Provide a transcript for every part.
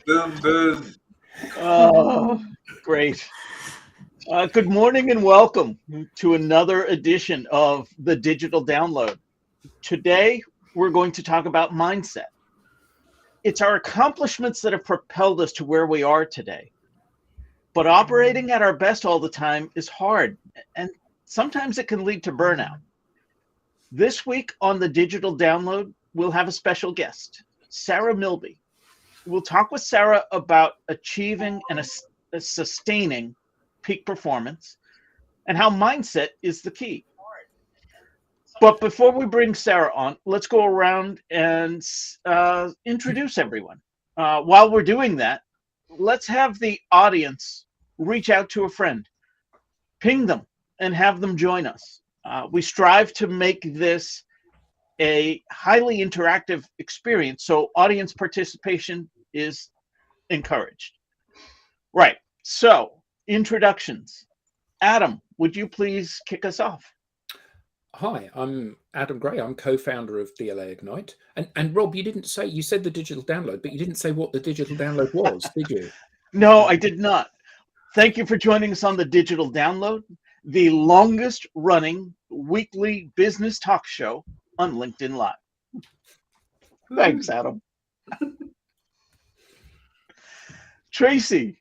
Boom, boom. Oh, great. Good morning and welcome to another edition of the Digital Download. Today, we're going to talk about mindset. It's our accomplishments that have propelled us to where we are today. But operating at our best all the time is hard, and sometimes it can lead to burnout. This week on the Digital Download, we'll have a special guest, Sarah Milby. We'll talk with Sarah about achieving and sustaining peak performance and how mindset is the key. But before we bring Sarah on, let's go around and introduce everyone. While we're doing that, let's have the audience reach out to a friend, ping them, and have them join us. We strive to make this a highly interactive experience, so audience participation is encouraged. Right, so introductions. Adam, would you please kick us off? Hi, I'm Adam Gray. I'm co-founder of DLA Ignite. And Rob, you said the digital download, but you didn't say what the digital download was, did you? No, I did not. Thank you for joining us on the Digital Download, the longest running weekly business talk show on LinkedIn Live. Thanks, Adam. Tracy.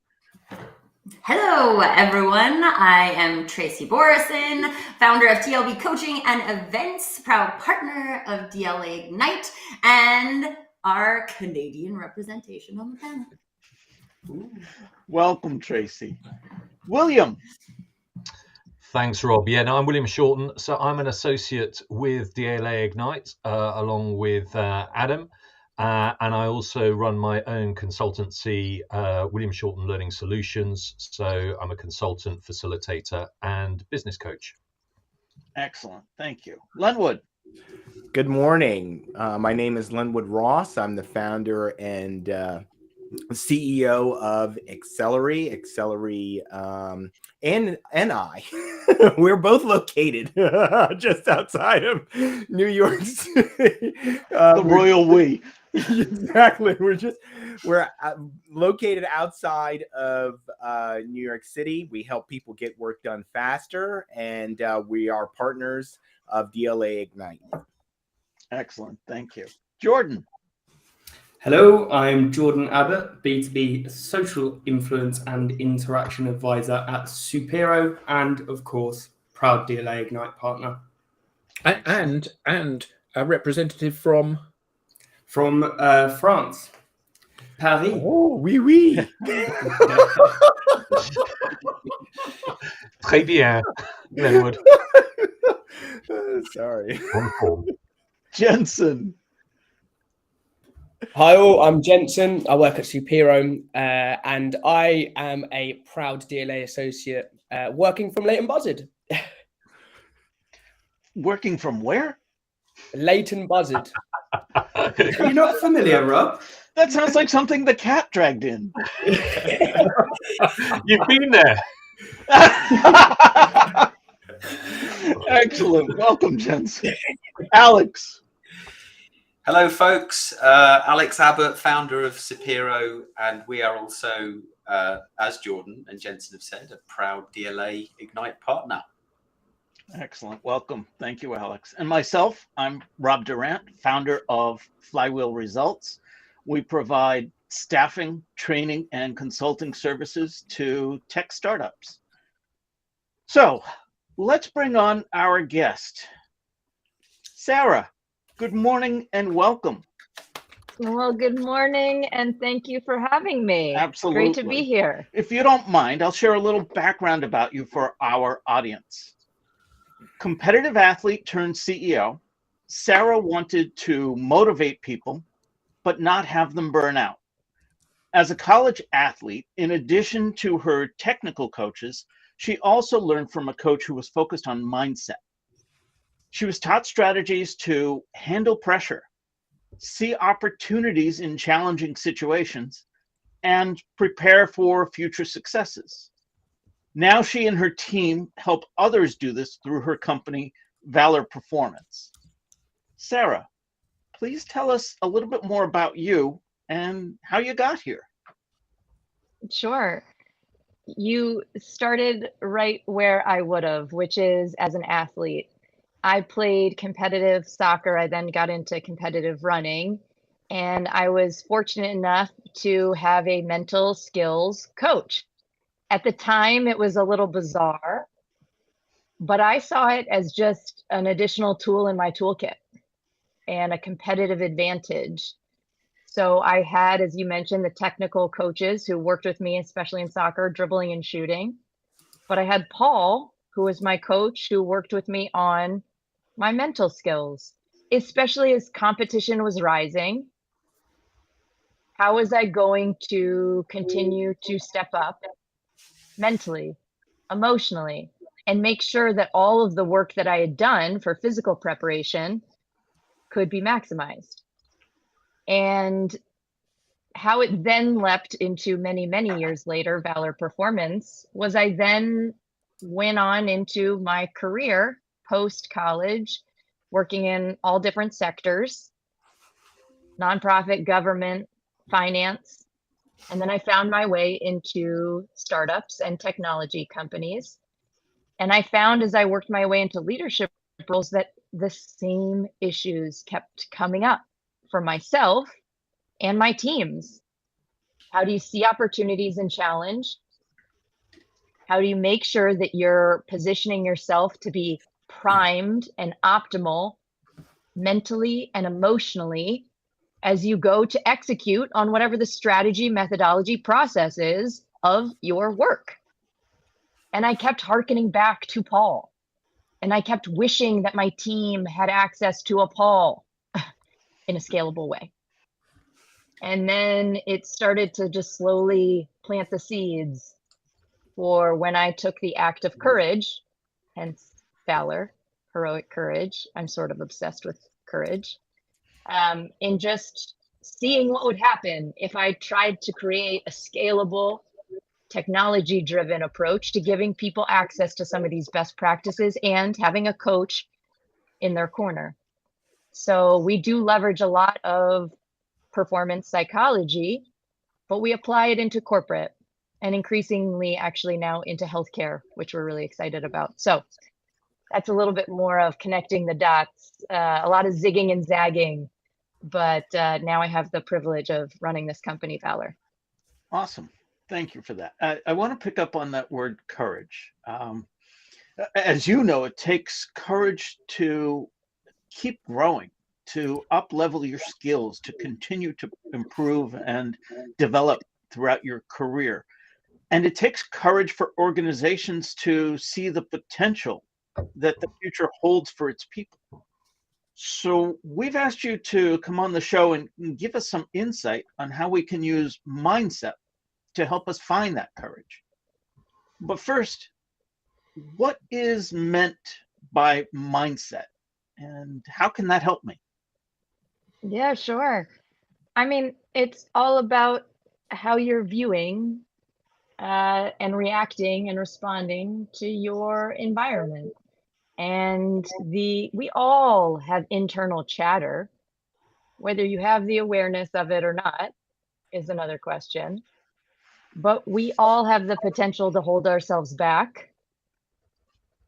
Hello, everyone. I am Tracy Borison, founder of TLB Coaching and Events, proud partner of DLA Ignite, and our Canadian representation on the panel. Ooh. Welcome, Tracy. William. Thanks, Rob. Yeah, no, I'm William Shorten. So I'm an associate with DLA Ignite, along with Adam. And I also run my own consultancy, William Shorten Learning Solutions. So I'm a consultant, facilitator, and business coach. Excellent. Thank you. Lenwood. Good morning. My name is Lenwood Ross. I'm the founder and CEO of Accelerate, and I. We're both located just outside of New York City. The royal we. Exactly. We're located outside of New York City. We help people get work done faster, and we are partners of DLA Ignite. Excellent. Thank you. Jordan. Hello, I'm Jordan Abbott, B2B Social Influence and Interaction Advisor at Supero, and of course, proud DLA Ignite partner. And a representative from France, Paris. Oh, oui, oui. Très bien, Glenwood. Sorry. Jensen. Hi all, I'm Jensen. I work at Supero, and I am a proud DLA associate working from Leighton Buzzard. Working from where? Leighton Buzzard. You're not familiar, Rob? That sounds like something the cat dragged in. You've been there. Excellent. Welcome, Jensen. Alex. Hello, folks. Alex Abbott, founder of Supero, and we are also, as Jordan and Jensen have said, a proud DLA Ignite partner. Excellent. Welcome. Thank you, Alex. And myself, I'm Rob Durant, founder of Flywheel Results. We provide staffing, training, and consulting services to tech startups. So let's bring on our guest. Sarah, good morning and welcome. Well, good morning, and thank you for having me. Absolutely. Great to be here. If you don't mind, I'll share a little background about you for our audience. Competitive athlete turned CEO, Sarah wanted to motivate people, but not have them burn out. As a college athlete, in addition to her technical coaches, she also learned from a coach who was focused on mindset. She was taught strategies to handle pressure, see opportunities in challenging situations, and prepare for future successes. Now she and her team help others do this through her company, Valor Performance. Sarah, please tell us a little bit more about you and how you got here. Sure. You started right where I would have, which is as an athlete. I played competitive soccer. I then got into competitive running, and I was fortunate enough to have a mental skills coach. At the time, it was a little bizarre, but I saw it as just an additional tool in my toolkit and a competitive advantage. So I had, as you mentioned, the technical coaches who worked with me, especially in soccer, dribbling and shooting. But I had Paul, who was my coach, who worked with me on my mental skills, especially as competition was rising. How was I going to continue to step up mentally, emotionally, and make sure that all of the work that I had done for physical preparation could be maximized? And how it then leapt into many, many years later, Valor Performance, was I then went on into my career post-college, working in all different sectors, nonprofit, government, finance. And then I found my way into startups and technology companies. And I found as I worked my way into leadership roles that the same issues kept coming up for myself and my teams. How do you see opportunities and challenge? How do you make sure that you're positioning yourself to be primed and optimal mentally and emotionally as you go to execute on whatever the strategy, methodology, process is of your work? And I kept hearkening back to Paul. And I kept wishing that my team had access to a Paul in a scalable way. And then it started to just slowly plant the seeds for when I took the act of courage, hence valor, heroic courage. I'm sort of obsessed with courage. In just seeing what would happen if I tried to create a scalable, technology-driven approach to giving people access to some of these best practices and having a coach in their corner. So we do leverage a lot of performance psychology, but we apply it into corporate and increasingly actually now into healthcare, which we're really excited about. So that's a little bit more of connecting the dots, a lot of zigging and zagging, but now I have the privilege of running this company, Valor. Awesome. Thank you for that. I want to pick up on that word courage. As you know, it takes courage to keep growing, to up-level your skills, to continue to improve and develop throughout your career. And it takes courage for organizations to see the potential that the future holds for its people. So we've asked you to come on the show and give us some insight on how we can use mindset to help us find that courage. But first, what is meant by mindset and how can that help me? Yeah, sure. I mean, it's all about how you're viewing and reacting and responding to your environment. And we all have internal chatter. Whether you have the awareness of it or not is another question. But we all have the potential to hold ourselves back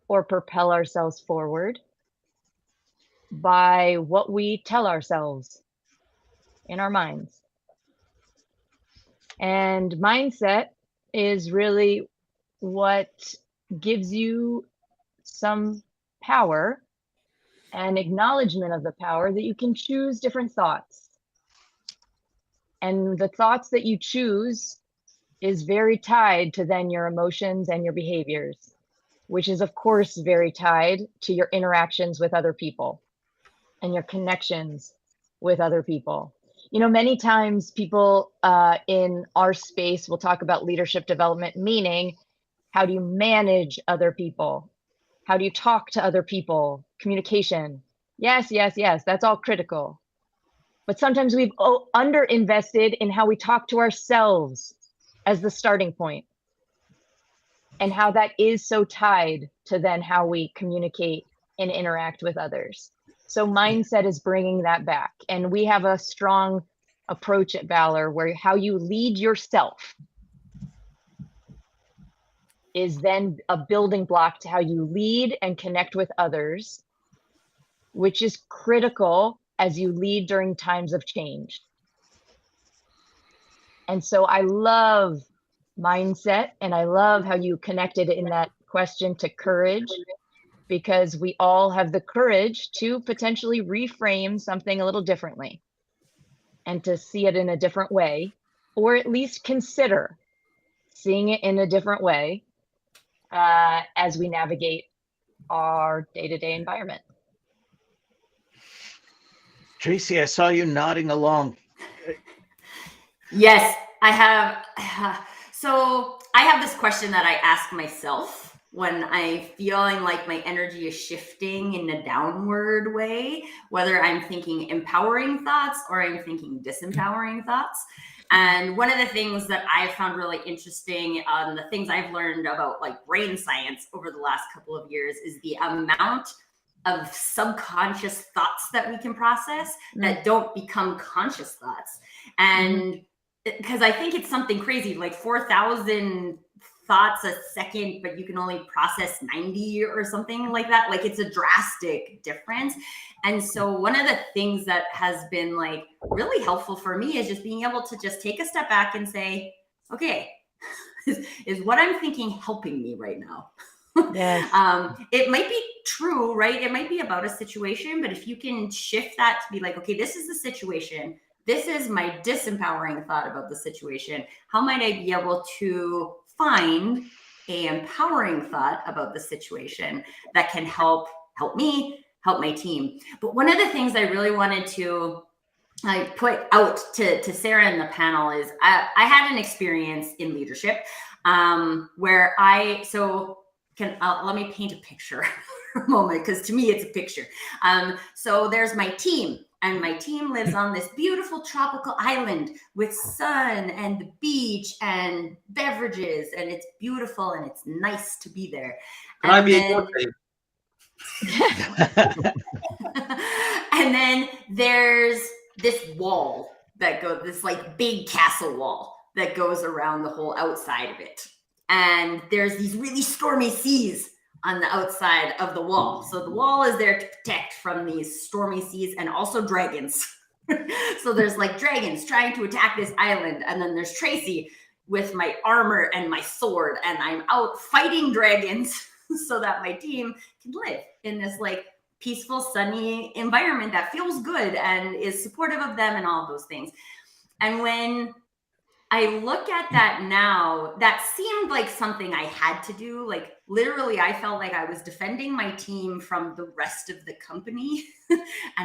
or propel ourselves forward by what we tell ourselves in our minds. And mindset is really what gives you some power and acknowledgement of the power that you can choose different thoughts. And the thoughts that you choose is very tied to then your emotions and your behaviors, which is of course very tied to your interactions with other people and your connections with other people. You know, many times people in our space will talk about leadership development, meaning how do you manage other people? How do you talk to other people? Communication. Yes, yes, yes, that's all critical. But sometimes we've underinvested in how we talk to ourselves as the starting point, and how that is so tied to then how we communicate and interact with others. So mindset is bringing that back. And we have a strong approach at Valor where how you lead yourself is then a building block to how you lead and connect with others, which is critical as you lead during times of change. And so I love mindset, and I love how you connected in that question to courage, because we all have the courage to potentially reframe something a little differently and to see it in a different way, or at least consider seeing it in a different way as we navigate our day-to-day environment. Tracy, I saw you nodding along. Yes, I have. So I have this question that I ask myself when I'm feeling like my energy is shifting in a downward way, whether I'm thinking empowering thoughts or I'm thinking disempowering thoughts. And one of the things that I've found really interesting on the things I've learned about like brain science over the last couple of years is the amount of subconscious thoughts that we can process that don't become conscious thoughts. And because I think it's something crazy, like 4,000 thoughts a second, but you can only process 90 or something like that. Like it's a drastic difference. And so one of the things that has been like really helpful for me is just being able to just take a step back and say, okay, is what I'm thinking helping me right now? Yes. It might be true, right? It might be about a situation, but if you can shift that to be like, okay, this is the situation. This is my disempowering thought about the situation. How might I be able to find a empowering thought about the situation that can help me, help my team? But one of the things I really wanted to put out to Sarah and the panel is I had an experience in leadership where let me paint a picture for a moment, because to me it's a picture. So there's my team, and my team lives on this beautiful tropical island with sun and the beach and beverages, and it's beautiful and it's nice to be there. Can I be in your team? And then there's this wall that goes, this like big castle wall that goes around the whole outside of it. And there's these really stormy seas on the outside of the wall. So the wall is there to protect from these stormy seas, and also dragons. So there's like dragons trying to attack this island. And then there's Tracy with my armor and my sword, and I'm out fighting dragons so that my team can live in this like peaceful, sunny environment that feels good and is supportive of them and all of those things. And when I look at that now, that seemed like something I had to do. Like literally, I felt like I was defending my team from the rest of the company. And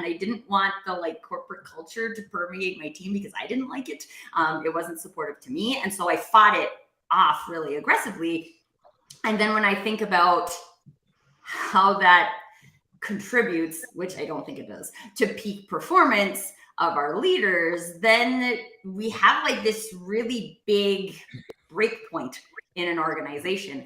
I didn't want the like corporate culture to permeate my team because I didn't like it. It wasn't supportive to me. And so I fought it off really aggressively. And then when I think about how that contributes, which I don't think it does, to peak performance of our leaders, then we have like this really big break point in an organization.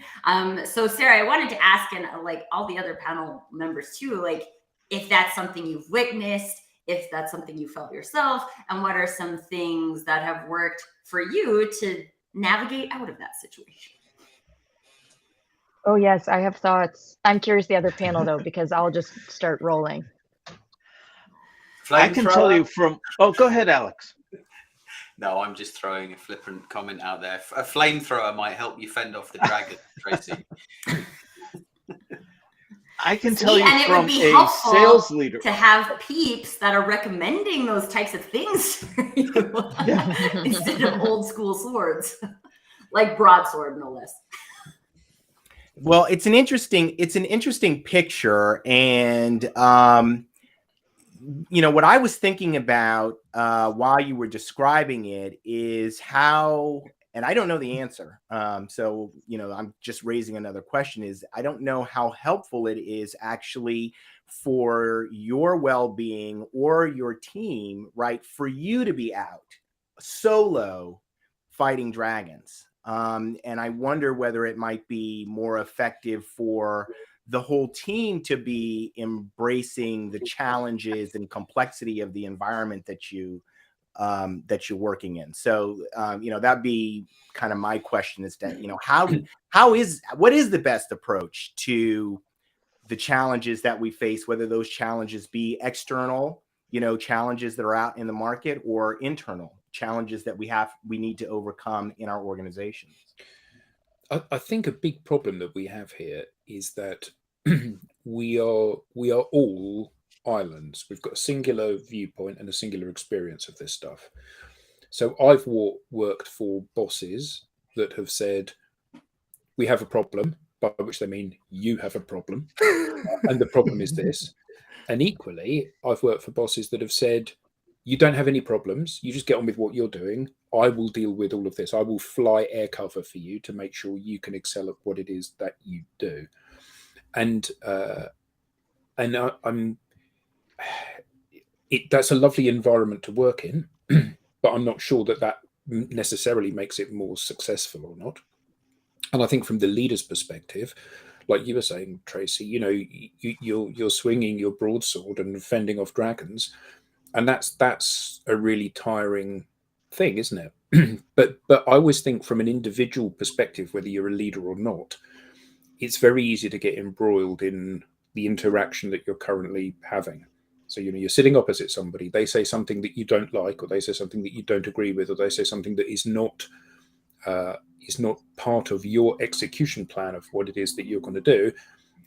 So Sarah, I wanted to ask, and like all the other panel members too, like if that's something you've witnessed, if that's something you felt yourself, and what are some things that have worked for you to navigate out of that situation? Oh, yes, I have thoughts. I'm curious the other panel, though, because I'll just start rolling. I can tell you from... Oh, go ahead, Alex. No, I'm just throwing a flippant comment out there. A flamethrower might help you fend off the dragon, Tracy. I can tell you from a helpful sales leader to have peeps that are recommending those types of things for you instead of old school swords, like broadsword, no less. Well, it's an interesting picture, and you know what I was thinking about while you were describing it is how, and I don't know the answer. So you know, I'm just raising another question. Is I don't know how helpful it is actually for your well-being or your team, right? For you to be out solo fighting dragons. And I wonder whether it might be more effective for the whole team to be embracing the challenges and complexity of the environment that you're working in. So, that'd be kind of my question is that, what is the best approach to the challenges that we face, whether those challenges be external, challenges that are out in the market, or internal challenges that we need to overcome in our organizations? I think a big problem that we have here is that we are all islands. We've got a singular viewpoint and a singular experience of this stuff. So I've worked for bosses that have said, we have a problem, by which they mean you have a problem, and the problem is this. And equally, I've worked for bosses that have said, you don't have any problems, you just get on with what you're doing. I will deal with all of this. I will fly air cover for you to make sure you can excel at what it is that you do. And that's a lovely environment to work in, but I'm not sure that necessarily makes it more successful or not. And I think from the leader's perspective, like you were saying, Tracy, you're swinging your broadsword and fending off dragons, and that's a really tiring thing, isn't it? But I always think from an individual perspective, whether you're a leader or not, it's very easy to get embroiled in the interaction that you're currently having. So, you're sitting opposite somebody, they say something that you don't like, or they say something that you don't agree with, or they say something that is not part of your execution plan of what it is that you're going to do.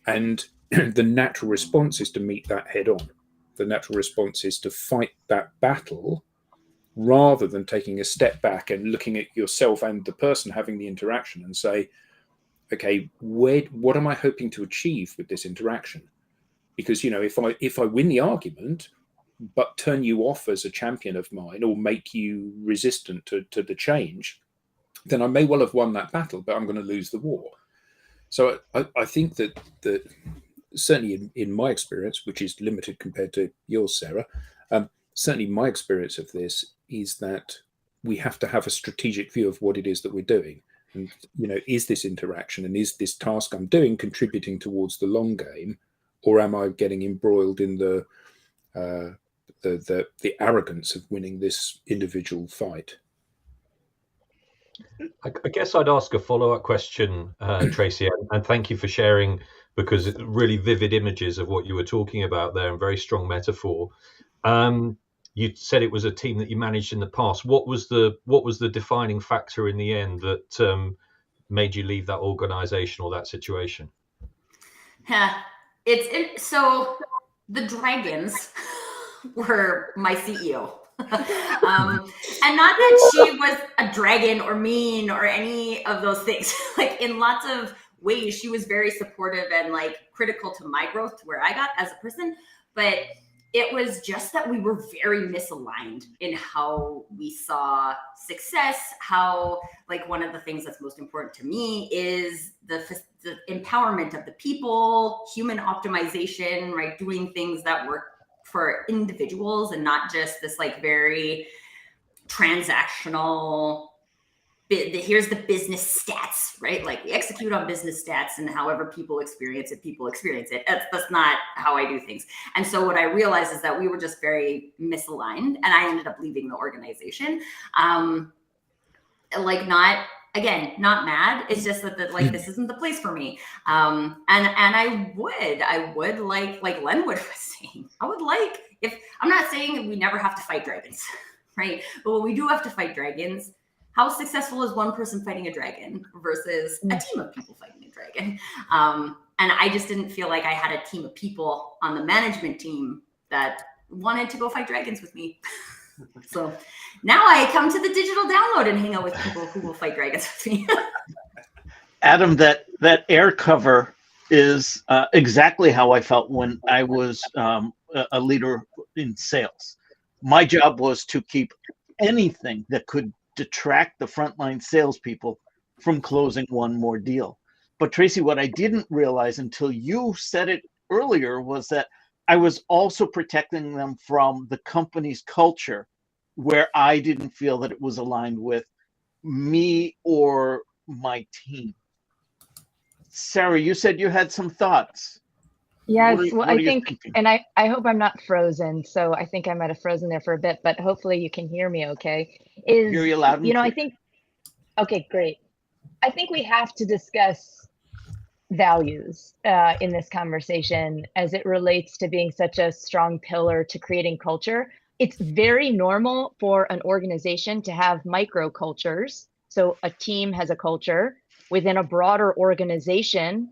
And the natural response is to meet that head on. The natural response is to fight that battle rather than taking a step back and looking at yourself and the person having the interaction and say, okay, what am I hoping to achieve with this interaction? Because, if I win the argument, but turn you off as a champion of mine or make you resistant to the change, then I may well have won that battle, but I'm going to lose the war. So I think that certainly in my experience, which is limited compared to yours, Sarah, certainly my experience of this is that we have to have a strategic view of what it is that we're doing. And, is this interaction and is this task I'm doing contributing towards the long game, or am I getting embroiled in the arrogance of winning this individual fight? I guess I'd ask a follow-up question, Tracy, and thank you for sharing, because it's really vivid images of what you were talking about there and very strong metaphor. You said it was a team that you managed in the past. What was the defining factor in the end that made you leave that organization or that situation? So the dragons were my CEO. And not that she was a dragon or mean or any of those things. Like, in lots of ways, she was very supportive and critical to my growth, to where I got as a person. But it was just that we were very misaligned in how we saw success, how one of the things that's most important to me is the empowerment of the people, human optimization, right? Doing things that work for individuals and not just this very transactional, here's the business stats, right? We execute on business stats, and however people experience it. That's not how I do things. And so what I realized is that we were just very misaligned, and I ended up leaving the organization. Not mad. It's just that this isn't the place for me. And I would like Lenwood was saying, if I'm not saying we never have to fight dragons, right? But when we do have to fight dragons, how successful is one person fighting a dragon versus a team of people fighting a dragon? And I just didn't feel like I had a team of people on the management team that wanted to go fight dragons with me. So now I come to the digital download and hang out with people who will fight dragons with me. Adam, that air cover is exactly how I felt when I was a leader in sales. My job was to keep anything that could detract the frontline salespeople from closing one more deal. But Tracy, what I didn't realize until you said it earlier was that I was also protecting them from the company's culture, where I didn't feel that it was aligned with me or my team. Sarah, you said you had some thoughts. Yes, What well, are I you think, thinking? and I hope I'm not frozen. So I think I might have frozen there for a bit, but hopefully you can hear me okay. Hear you loud and I clear. think, okay, great. I think we have to discuss values in this conversation as it relates to being such a strong pillar to creating culture. It's very normal for an organization to have micro cultures. So a team has a culture within a broader organization,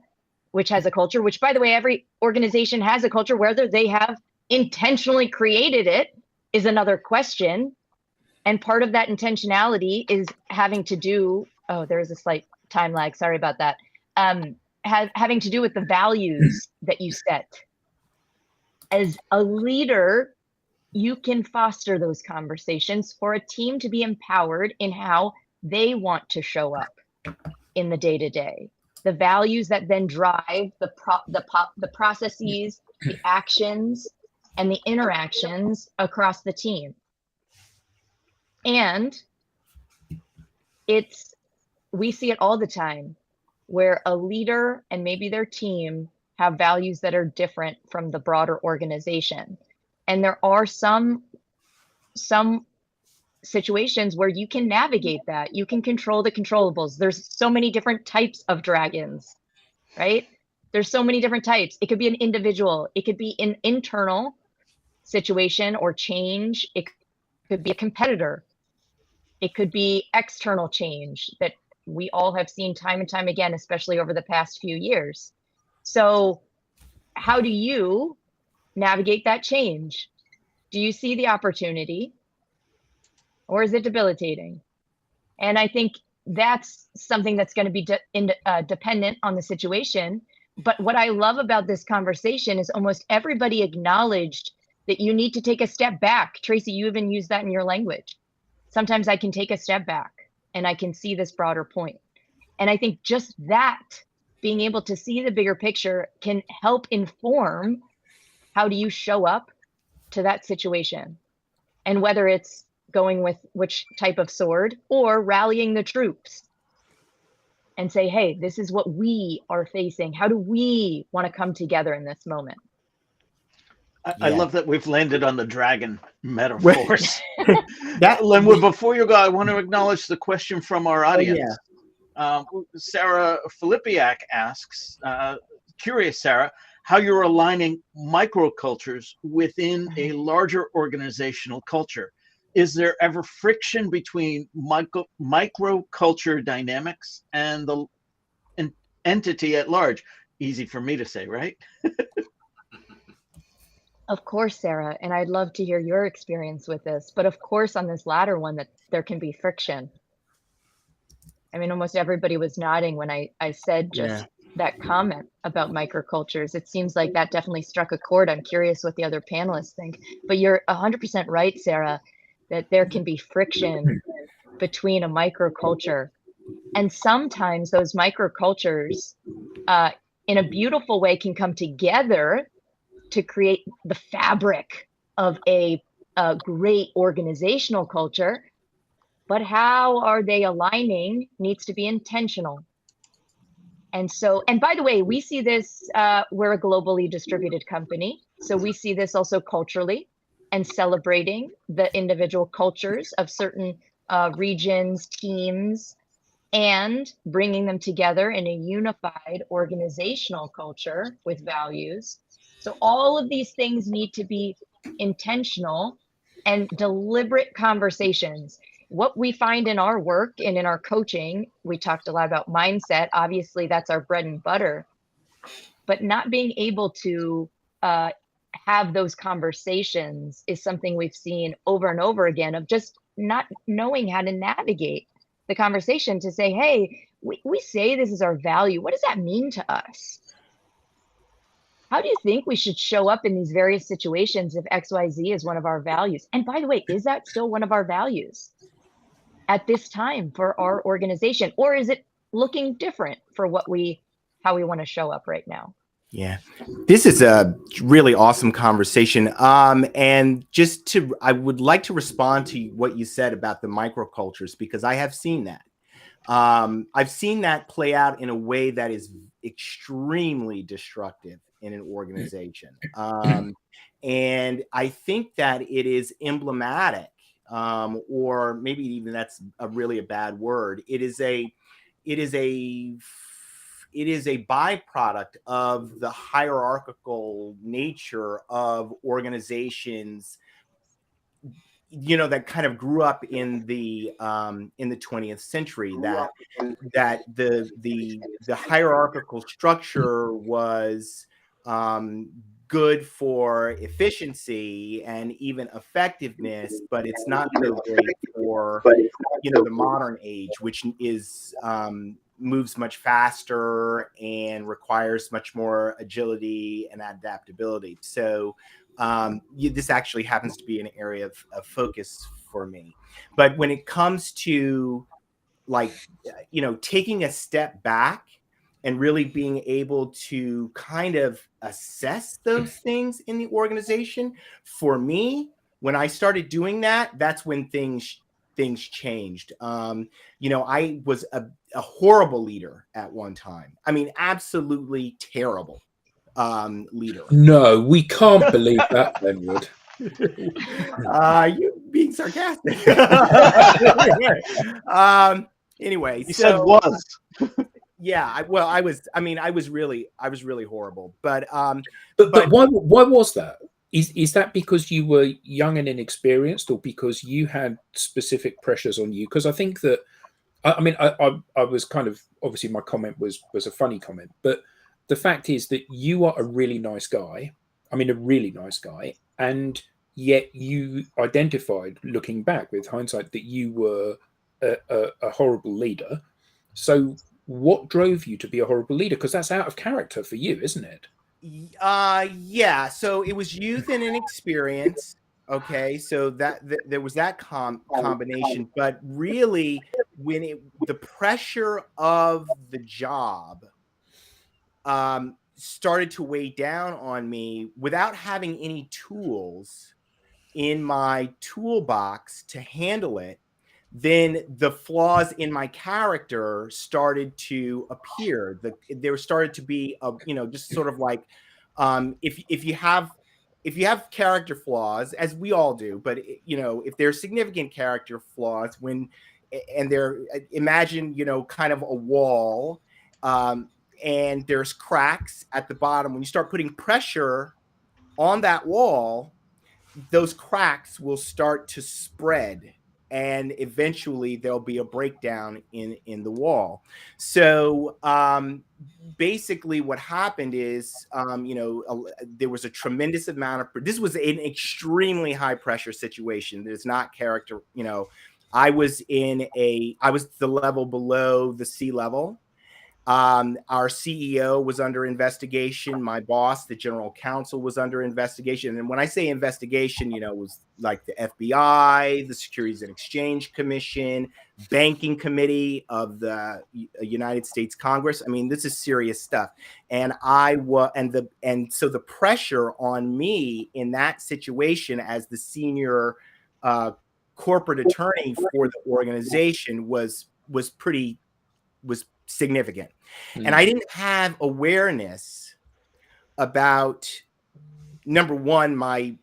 which has a culture, which, by the way, every organization has a culture. Whether they have intentionally created it is another question. And part of that intentionality is having to do, oh, there's a slight time lag. Sorry about that. Having to do with the values that you set. As a leader, you can foster those conversations for a team to be empowered in how they want to show up in the day-to-day. The values that then drive the processes, the actions, and the interactions across the team. And we see it all the time where a leader and maybe their team have values that are different from the broader organization. And there are some situations where you can navigate that. You can control the controllables. There's so many different types of dragons, right? There's so many different types. It could be an individual. It could be an internal situation or change. It could be a competitor. It could be external change that we all have seen time and time again, especially over the past few years. So how do you navigate that change? Do you see the opportunity, or is it debilitating? And I think that's something that's going to be dependent on the situation. But what I love about this conversation is almost everybody acknowledged that you need to take a step back. Tracy, you even used that in your language. Sometimes I can take a step back and I can see this broader point. And I think just that, being able to see the bigger picture, can help inform how do you show up to that situation. And whether it's going with which type of sword or rallying the troops and say, hey, this is what we are facing. How do we want to come together in this moment? I love that we've landed on the dragon metaphors. Linwood, before you go, I want to acknowledge the question from our audience. Sarah Filipiak asks, curious, Sarah, how you're aligning microcultures within a larger organizational culture. Is there ever friction between microculture dynamics and the entity at large? Easy for me to say, right? Of course, Sarah, and I'd love to hear your experience with this. But of course, on this latter one, that there can be friction. I mean, almost everybody was nodding when I said just that comment about microcultures. It seems like that definitely struck a chord. I'm curious what the other panelists think. But you're 100% right, Sarah, that there can be friction between a microculture. And sometimes those microcultures, in a beautiful way, can come together to create the fabric of a great organizational culture. But how are they aligning needs to be intentional. And so, and by the way, we see this, we're a globally distributed company. So we see this also culturally, and celebrating the individual cultures of certain regions, teams, and bringing them together in a unified organizational culture with values. So all of these things need to be intentional and deliberate conversations. What we find in our work and in our coaching, we talked a lot about mindset. Obviously, that's our bread and butter. But not being able to have those conversations is something we've seen over and over again, of just not knowing how to navigate the conversation to say, hey, we say this is our value. What does that mean to us? How do you think we should show up in these various situations if XYZ is one of our values? And by the way, is that still one of our values at this time for our organization? Or is it looking different for how we want to show up right now? Yeah, this is a really awesome conversation. And I would like to respond to what you said about the microcultures, because I have seen that. I've seen that play out in a way that is extremely destructive in an organization. And I think that it is emblematic, or maybe even that's really a bad word. It is a byproduct of the hierarchical nature of organizations, that kind of grew up in the 20th century, that the hierarchical structure was good for efficiency and even effectiveness, but it's not so great for the modern age, which is moves much faster and requires much more agility and adaptability. So this actually happens to be an area of focus for me. But when it comes to taking a step back and really being able to kind of assess those things in the organization, for me, when I started doing that, that's when things changed. I was a horrible leader at one time. I mean, absolutely terrible leader. No, we can't believe that, Glenwood. You being sarcastic. Anyway, He said was. Yeah, I was really horrible. But why was that? Is that because you were young and inexperienced, or because you had specific pressures on you? Because I think that, I was kind of, obviously my comment was a funny comment, but the fact is that you are a really nice guy. I mean, a really nice guy, and yet you identified, looking back with hindsight, that you were a horrible leader. So what drove you to be a horrible leader? Because that's out of character for you, isn't it? Yeah. So it was youth and inexperience. Okay. So there was that combination, but really when the pressure of the job started to weigh down on me without having any tools in my toolbox to handle it, then the flaws in my character started to appear. There started to be just sort of like, if you have character flaws, as we all do, but if there's significant character flaws, and imagine kind of a wall, and there's cracks at the bottom. When you start putting pressure on that wall, those cracks will start to spread, and eventually there'll be a breakdown in the wall. So basically what happened is, there was a tremendous amount of, this was an extremely high pressure situation. There's not character, I was the level below the C level. Our CEO was under investigation. My boss, the general counsel, was under investigation. And when I say investigation, it was like the FBI, the Securities and Exchange Commission, Banking Committee of the United States Congress. I mean, this is serious stuff. And so the pressure on me in that situation as the senior corporate attorney for the organization was significant. And I didn't have awareness about, number one, my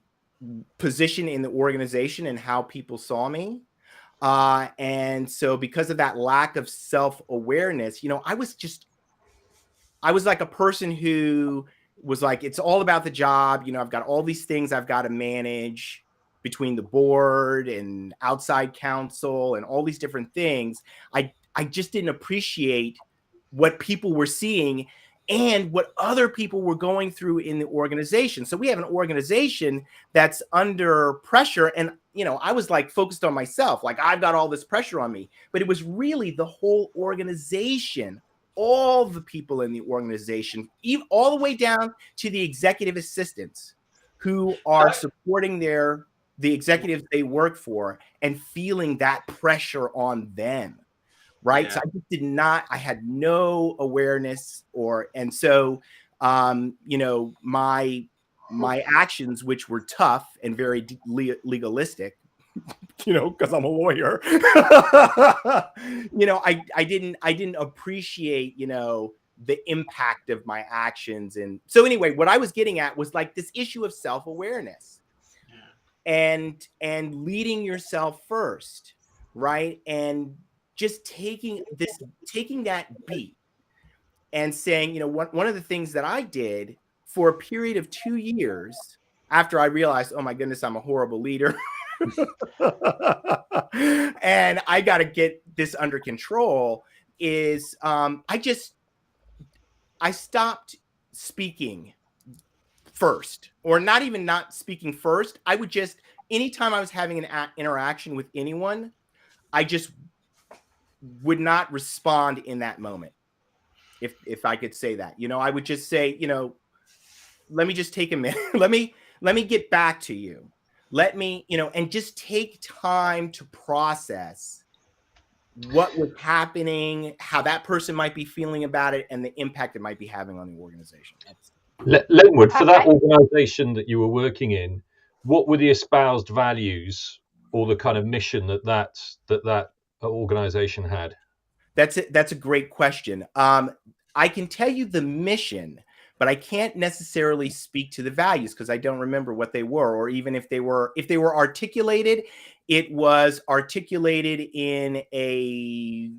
position in the organization and how people saw me. And so because of that lack of self-awareness, I was like a person who was like, it's all about the job. I've got all these things I've got to manage between the board and outside counsel and all these different things. I just didn't appreciate what people were seeing and what other people were going through in the organization. So we have an organization that's under pressure, and I was like focused on myself, like I've got all this pressure on me, but it was really the whole organization, all the people in the organization, even all the way down to the executive assistants who are supporting the executives they work for and feeling that pressure on them. Right. Yeah. So I just I had no awareness and so, my actions, which were tough and very legalistic, because I'm a lawyer. I didn't appreciate, the impact of my actions. And so anyway, what I was getting at was like this issue of self-awareness and leading yourself first, right? And just taking that beat and saying, one of the things that I did for a period of 2 years after I realized, oh my goodness, I'm a horrible leader. And I got to get this under control is I stopped speaking first, or not speaking first. I would just, anytime I was having an interaction with anyone, I just would not respond in that moment. If I could say that, I would just say, let me just take a minute. let me get back to you. Let me, and just take time to process what was happening, how that person might be feeling about it, and the impact it might be having on the organization. Lenwood, for that organization that you were working in, what were the espoused values or the kind of mission that organization had? That's a great question. I can tell you the mission, but I can't necessarily speak to the values because I don't remember what they were, or even if they were articulated. It was articulated in a,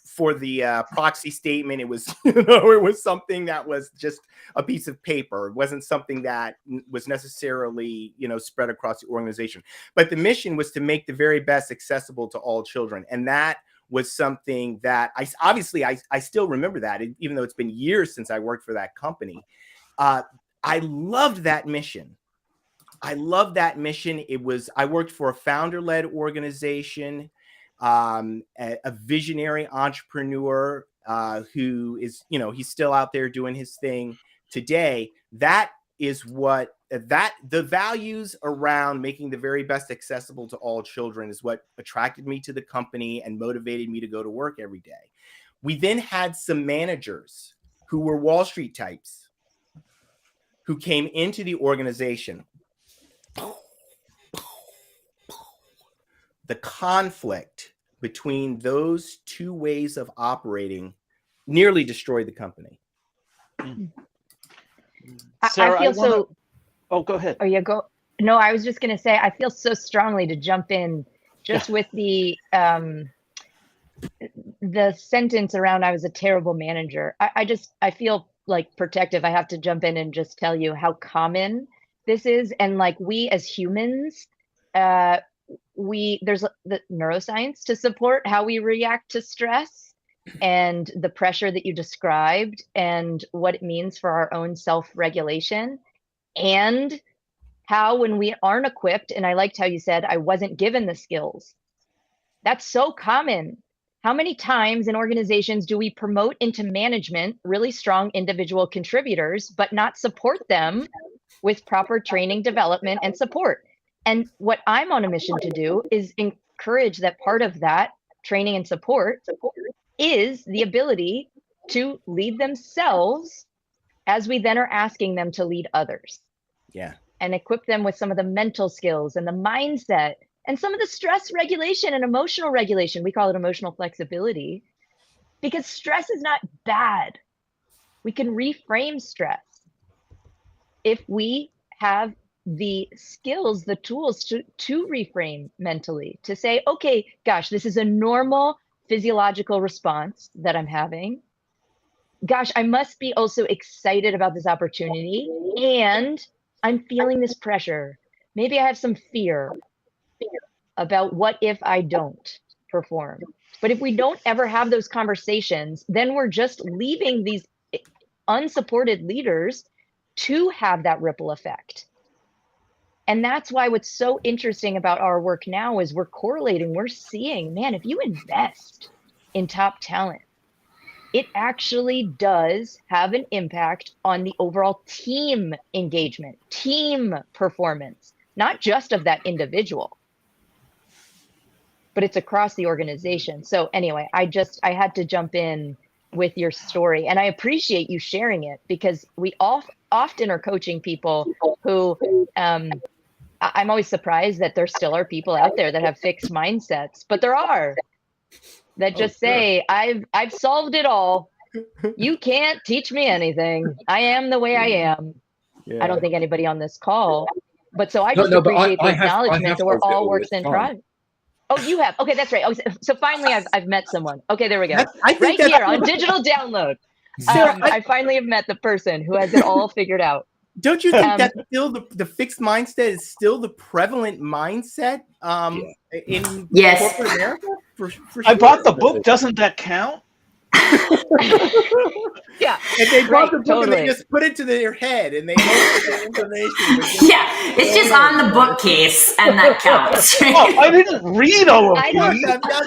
for the proxy statement. It was, it was something that was just a piece of paper. It wasn't something that was necessarily, spread across the organization. But the mission was to make the very best accessible to all children, and that was something that I still remember that, even though it's been years since I worked for that company. I loved that mission. I worked for a founder-led organization, a visionary entrepreneur who is, he's still out there doing his thing today. That is what the values around making the very best accessible to all children is what attracted me to the company and motivated me to go to work every day. We then had some managers who were Wall Street types who came into the organization. The conflict between those two ways of operating nearly destroyed the company. Sarah, I feel Oh, go ahead. Oh, yeah, go. No, I was just going to say, I feel so strongly to jump in just with the sentence around, I was a terrible manager. I feel like protective. I have to jump in and just tell you how common this is. And like we as humans, there's the neuroscience to support how we react to stress and the pressure that you described and what it means for our own self-regulation. And how when we aren't equipped, and I liked how you said, I wasn't given the skills. That's so common. How many times in organizations do we promote into management really strong individual contributors, but not support them with proper training, development, and support? And what I'm on a mission to do is encourage that part of that training and support is the ability to lead themselves as we then are asking them to lead others. Yeah. And equip them with some of the mental skills and the mindset and some of the stress regulation and emotional regulation. We call it emotional flexibility, because stress is not bad. We can reframe stress if we have the skills, the tools to reframe mentally, to say, okay, gosh, this is a normal physiological response that I'm having. Gosh, I must be also excited about this opportunity, and I'm feeling this pressure. Maybe I have some fear about what if I don't perform. But if we don't ever have those conversations, then we're just leaving these unsupported leaders to have that ripple effect. And that's why what's so interesting about our work now is we're correlating, we're seeing, man, if you invest in top talent, it actually does have an impact on the overall team engagement, team performance, not just of that individual, but it's across the organization. So anyway, I had to jump in with your story, and I appreciate you sharing it, because we often are coaching people who I'm always surprised that there still are people out there that have fixed mindsets, but there are that just say, I've solved it all. You can't teach me anything. I am the way I am. Yeah. I don't think anybody on this call, but so I No, just no, but appreciate the I have acknowledgement that we're solved it all all works the in time. progress. Oh, you have. Okay, that's right. Oh, so finally, I've met someone. Okay, there we go. I think Right that's- here on digital download. Sarah, I finally have met the person who has it all figured out. Don't you think that's still the fixed mindset is still the prevalent mindset in Yes. corporate America? For I sure. bought the book. Doesn't that count? Yeah. And they bought the book and totally. they just put it to their head and they hope that the information was just Yeah, it's just on the bookcase, and that counts. Oh, I didn't read all of I don't- these. I've got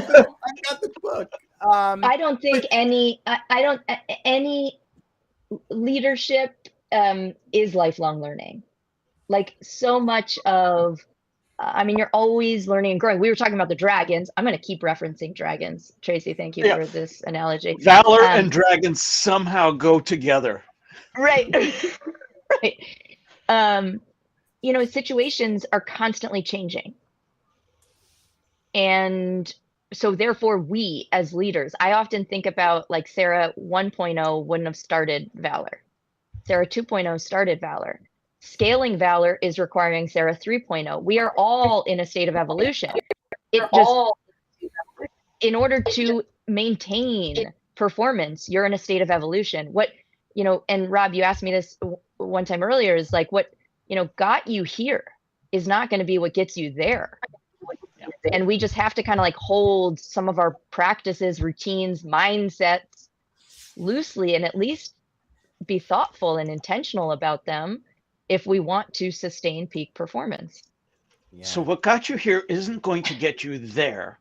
the book. I don't think any leadership is lifelong learning. Like so much of, I mean, you're always learning and growing. We were talking about the dragons. I'm going to keep referencing dragons. Tracy, thank you for this analogy. Valor and dragons somehow go together. Right. Right. You know, situations are constantly changing. And so therefore we as leaders, I often think about like Sarah 1.0 wouldn't have started Valor. Sarah 2.0 started Valor. Scaling Valor is requiring Sarah 3.0. We are all in a state of evolution. It just, in order to maintain performance, you're in a state of evolution. What, you know, and Rob, you asked me this one time earlier, is like what, you know, got you here is not going to be what gets you there. And we just have to kind of like hold some of our practices, routines, mindsets loosely, and at least be thoughtful and intentional about them if we want to sustain peak performance. Yeah. So what got you here isn't going to get you there.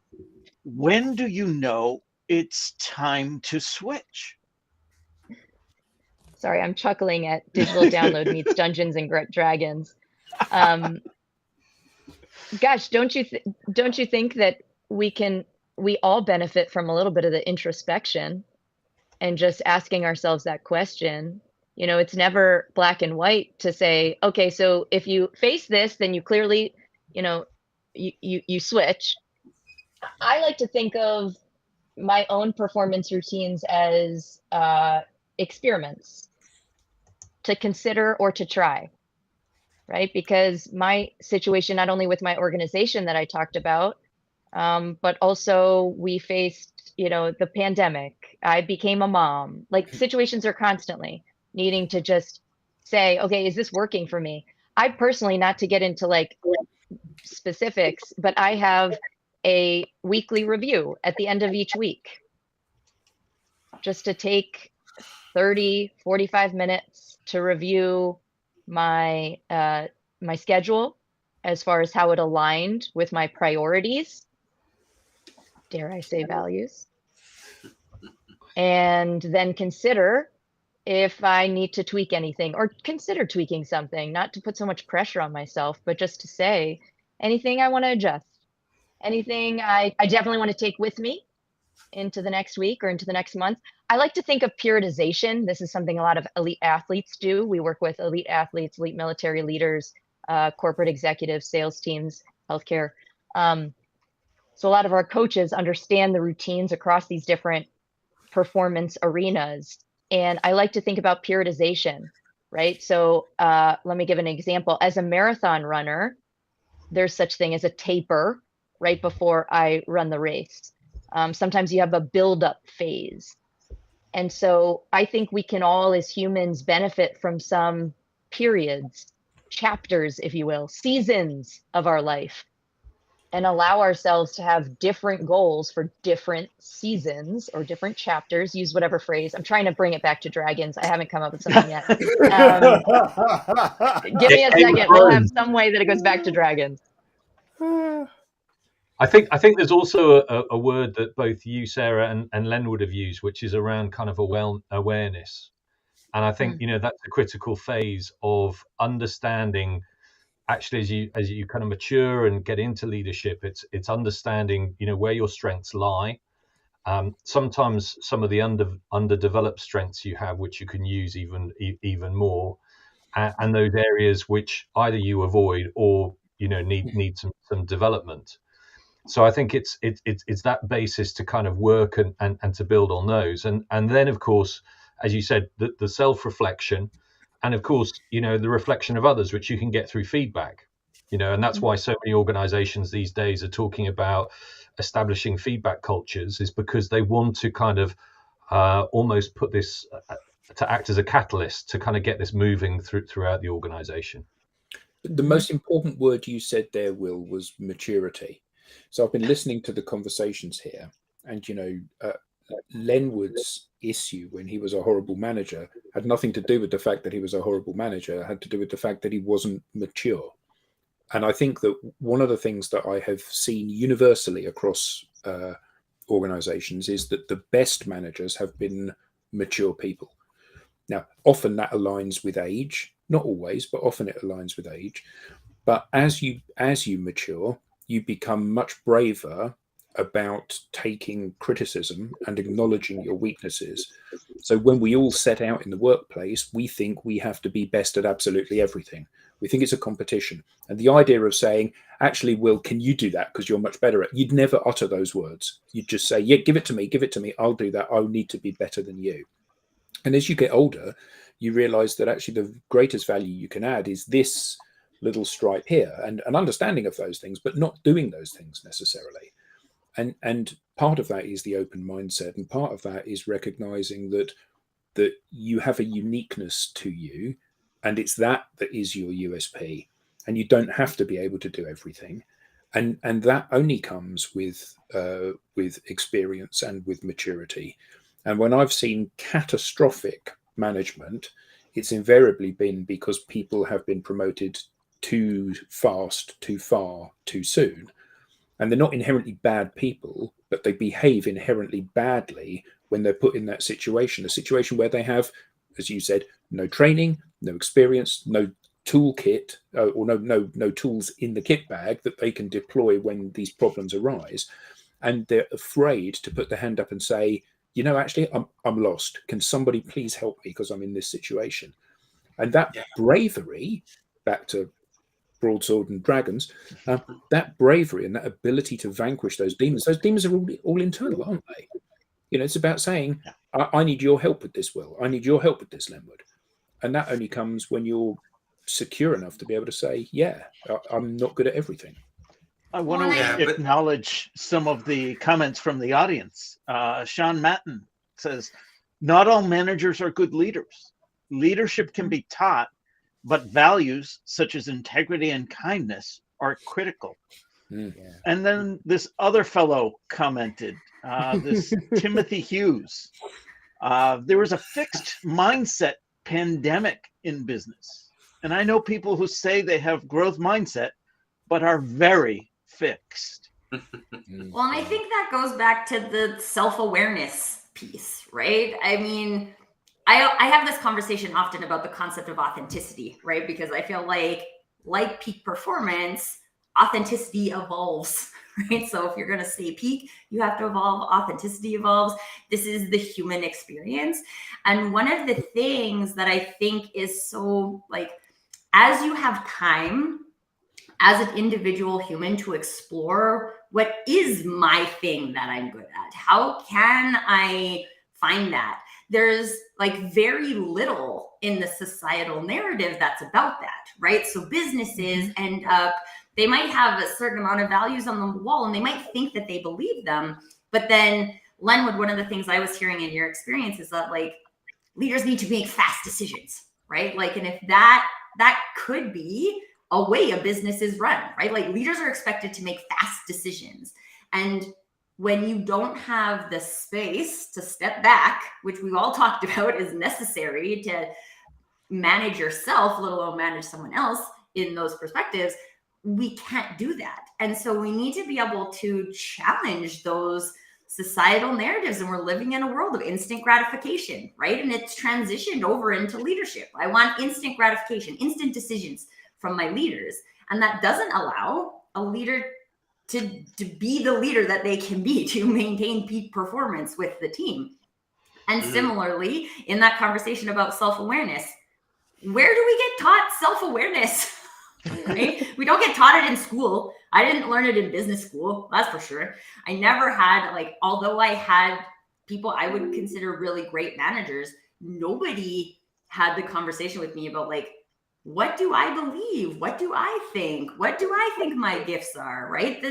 When do you know it's time to switch? Sorry, I'm chuckling at Digital Download meets Dungeons and Dragons. Gosh, don't you think that we all benefit from a little bit of the introspection and just asking ourselves that question? You know, it's never black and white to say, okay, so if you face this, then you clearly, you know, you switch. I like to think of my own performance routines as experiments to consider or to try, right? Because my situation, not only with my organization that I talked about, but also we faced, you know, the pandemic. I became a mom. Like situations are constantly needing to just say, okay, is this working for me? I personally, not to get into like specifics, but I have a weekly review at the end of each week just to take 30, 45 minutes to review my my schedule as far as how it aligned with my priorities, dare I say values, and then consider if I need to tweak anything or consider tweaking something, not to put so much pressure on myself, but just to say anything I want to adjust, anything I definitely want to take with me into the next week or into the next month. I like to think of periodization. This is something a lot of elite athletes do. We work with elite athletes, elite military leaders, corporate executives, sales teams, healthcare. So a lot of our coaches understand the routines across these different performance arenas. And I like to think about periodization, right? So let me give an example. As a marathon runner, there's such thing as a taper right before I run the race. Sometimes you have a build-up phase. And so I think we can all as humans benefit from some periods, chapters, if you will, seasons of our life, and allow ourselves to have different goals for different seasons or different chapters. Use whatever phrase. I'm trying to bring it back to dragons. I haven't come up with something yet. Give me a second. We'll have some way that it goes back to dragons. I think there's also a word that both you, Sarah, and Len would have used, which is around kind of awareness. And I think, you know, that's a critical phase of understanding. Actually, as you kind of mature and get into leadership, it's understanding, you know, where your strengths lie. Sometimes some of the underdeveloped strengths you have, which you can use even more, and those areas which either you avoid or need some development. So I think it's that basis to kind of work and to build on those, and then of course, as you said, the self-reflection, and of course, the reflection of others, which you can get through feedback, and that's why so many organizations these days are talking about establishing feedback cultures, is because they want to kind of almost put this to act as a catalyst to kind of get this moving throughout the organization. The most important word you said there, Will, was maturity. So I've been listening to the conversations here, and Lenwood's issue when he was a horrible manager had nothing to do with the fact that he was a horrible manager. It had to do with the fact that he wasn't mature. And I think that one of the things that I have seen universally across organizations is that the best managers have been mature people. Now, often that aligns with age, not always, but often it aligns with age. But as you mature, you become much braver about taking criticism and acknowledging your weaknesses. So when we all set out in the workplace, we think we have to be best at absolutely everything. We think it's a competition. And the idea of saying, actually, Will, can you do that because you're much better at it? You'd never utter those words. You'd just say, yeah, give it to me, I'll do that. I'll need to be better than you. And as you get older, you realize that actually the greatest value you can add is this little stripe here, and an understanding of those things, but not doing those things necessarily. And part of that is the open mindset, and part of that is recognizing that you have a uniqueness to you, and it's that is your USP, and you don't have to be able to do everything, and that only comes with experience and with maturity. And when I've seen catastrophic management, it's invariably been because people have been promoted too fast, too far, too soon. And they're not inherently bad people, but they behave inherently badly when they're put in that situation, a situation where they have, as you said, no training, no experience, no toolkit, or no tools in the kit bag that they can deploy when these problems arise. And they're afraid to put their hand up and say, actually, I'm lost. Can somebody please help me because I'm in this situation? And that bravery, back to broadsword and dragons, that bravery and that ability to vanquish those demons are all internal, aren't they? It's about saying, I need your help with this, Will. I need your help with this, Lenwood. And that only comes when you're secure enough to be able to say, yeah, I'm not good at everything. I want to acknowledge some of the comments from the audience. Sean Matten says, not all managers are good leaders. Leadership can be taught, but values such as integrity and kindness are critical. And then this other fellow commented, this Timothy Hughes, there was a fixed mindset pandemic in business. And I know people who say they have growth mindset, but are very fixed. Well, and I think that goes back to the self-awareness piece, right? I mean, I have this conversation often about the concept of authenticity, right? Because I feel like peak performance, authenticity evolves, right? So if you're going to stay peak, you have to evolve. Authenticity evolves. This is the human experience. And one of the things that I think is so, as you have time as an individual human to explore what is my thing that I'm good at, how can I find that? There's very little in the societal narrative that's about that, right? So businesses end up, they might have a certain amount of values on the wall and they might think that they believe them. But then, Lenwood, one of the things I was hearing in your experience is that leaders need to make fast decisions, right? And if that could be a way a business is run, right? Leaders are expected to make fast decisions. And when you don't have the space to step back, which we've all talked about is necessary to manage yourself, let alone manage someone else in those perspectives, we can't do that. And so we need to be able to challenge those societal narratives. And we're living in a world of instant gratification, right? And it's transitioned over into leadership. I want instant gratification, instant decisions from my leaders. And that doesn't allow a leader to be the leader that they can be, to maintain peak performance with the team. And similarly, in that conversation about self-awareness, where do we get taught self-awareness? Right? We don't get taught it in school. I didn't learn it in business school, that's for sure. I never had, like, although I had people I would consider really great managers, nobody had the conversation with me about, like, what do I believe? What do I think? What do I think my gifts are, right?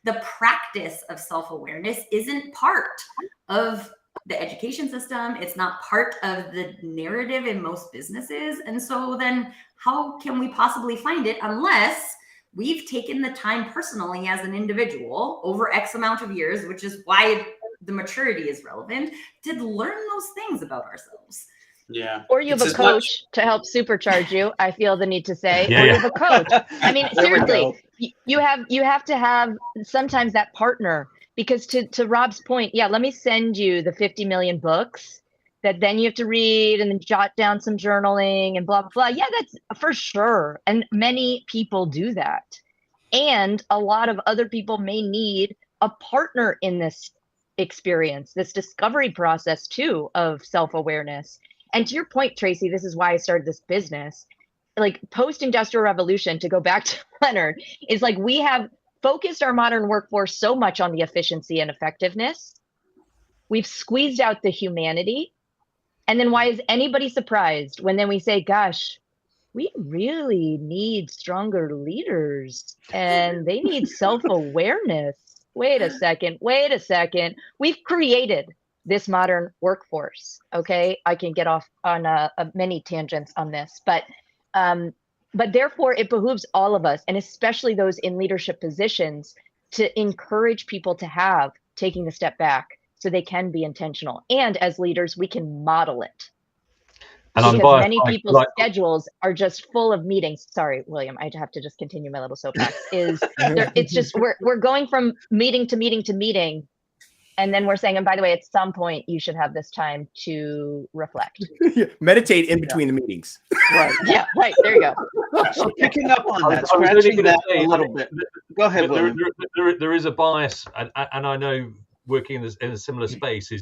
The practice of self-awareness isn't part of the education system. It's not part of the narrative in most businesses. And so then how can we possibly find it unless we've taken the time personally as an individual over X amount of years, which is why the maturity is relevant, to learn those things about ourselves. Yeah. Or you have a coach to help supercharge you, I feel the need to say. Yeah, or yeah. you have a coach. I mean, There we seriously, go. you have to have sometimes that partner, because to Rob's point, yeah, let me send you the 50 million books that then you have to read and then jot down some journaling and blah, blah, blah. Yeah, that's for sure. And many people do that. And a lot of other people may need a partner in this experience, this discovery process too, of self-awareness. And to your point, Tracy, this is why I started this business. Like, post-industrial revolution, to go back to Leonard, is like we have focused our modern workforce so much on the efficiency and effectiveness. We've squeezed out the humanity. And then why is anybody surprised when then we say, gosh, we really need stronger leaders and they need self-awareness. Wait a second. We've created this modern workforce. Okay. I can get off on many tangents on this, but therefore it behooves all of us, and especially those in leadership positions, to encourage people to have taking the step back so they can be intentional. And as leaders, we can model it. And I'm Because biased, many people's schedules are just full of meetings. Sorry, William, I have to just continue my little soapbox. It's just we're going from meeting to meeting to meeting, and then we're saying, and by the way, at some point you should have this time to reflect. Meditate in between the meetings. Right. Yeah, right. There you go. So picking up on that, I was only scratching gonna that say, a little bit. Go ahead, William. There is a bias, and I know working in a similar space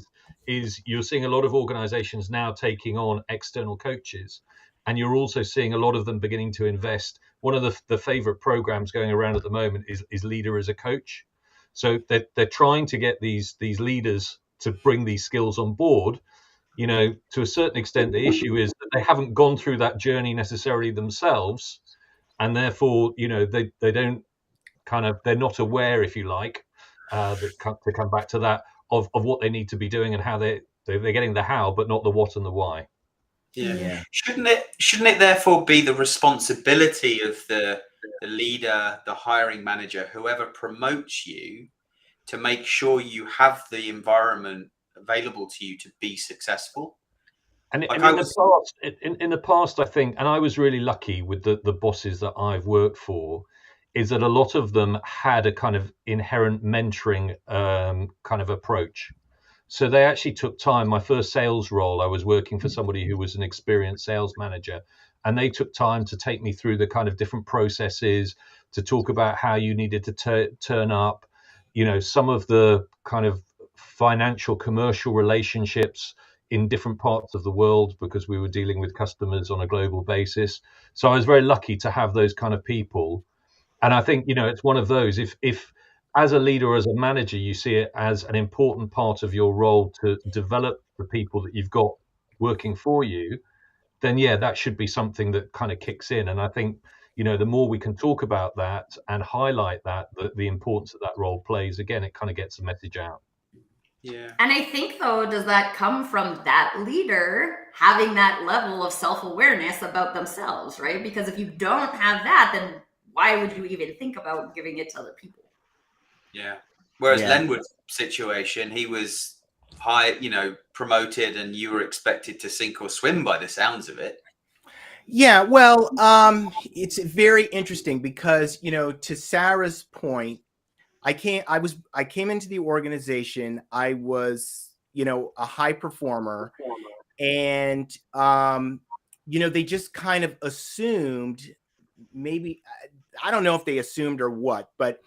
is you're seeing a lot of organizations now taking on external coaches, and you're also seeing a lot of them beginning to invest. One of the favorite programs going around at the moment is Leader as a Coach. So they're trying to get these leaders to bring these skills on board. You know, to a certain extent, the issue is that they haven't gone through that journey necessarily themselves, and therefore, you know, they don't they're not aware, if you like, to come back to that, of what they need to be doing and how they're getting the how, but not the what and the why. Yeah. Shouldn't it therefore be the responsibility of the leader, the hiring manager, whoever promotes you, to make sure you have the environment available to you to be successful? And in the past, I think, and I was really lucky with the bosses that I've worked for, is that a lot of them had a kind of inherent mentoring kind of approach. So they actually took time. My first sales role, I was working for somebody who was an experienced sales manager, and they took time to take me through the kind of different processes, to talk about how you needed to turn up, you know, some of the kind of financial commercial relationships in different parts of the world, because we were dealing with customers on a global basis. So I was very lucky to have those kind of people. And I think, you know, it's one of those, if as a leader, as a manager, you see it as an important part of your role to develop the people that you've got working for you, then yeah, that should be something that kind of kicks in. And I think, you know, the more we can talk about that and highlight that, the importance that role plays, again, it kind of gets the message out. Yeah. And I think, though, does that come from that leader having that level of self-awareness about themselves, right? Because if you don't have that, then why would you even think about giving it to other people? Yeah. Whereas Lenwood's situation, he was promoted, and you were expected to sink or swim by the sounds of it. Yeah, well, it's very interesting because, you know, to Sarah's point, I came into the organization. I was, you know, a high performer, and you know, they just kind of assumed, maybe, I don't know if they assumed or what, but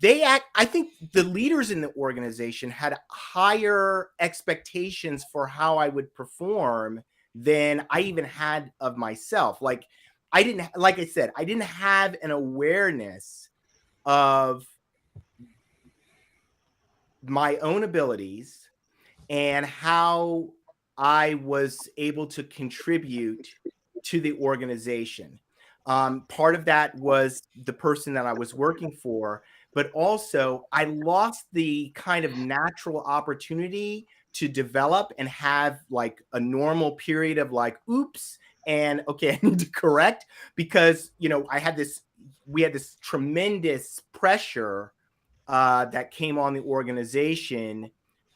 I think the leaders in the organization had higher expectations for how I would perform than I even had of myself. Like, I didn't, like I said, I didn't have an awareness of my own abilities and how I was able to contribute to the organization. Part of that was the person that I was working for, but also I lost the kind of natural opportunity to develop and have like a normal period of like, oops, and okay, I need to correct, because, you know, we had this tremendous pressure that came on the organization,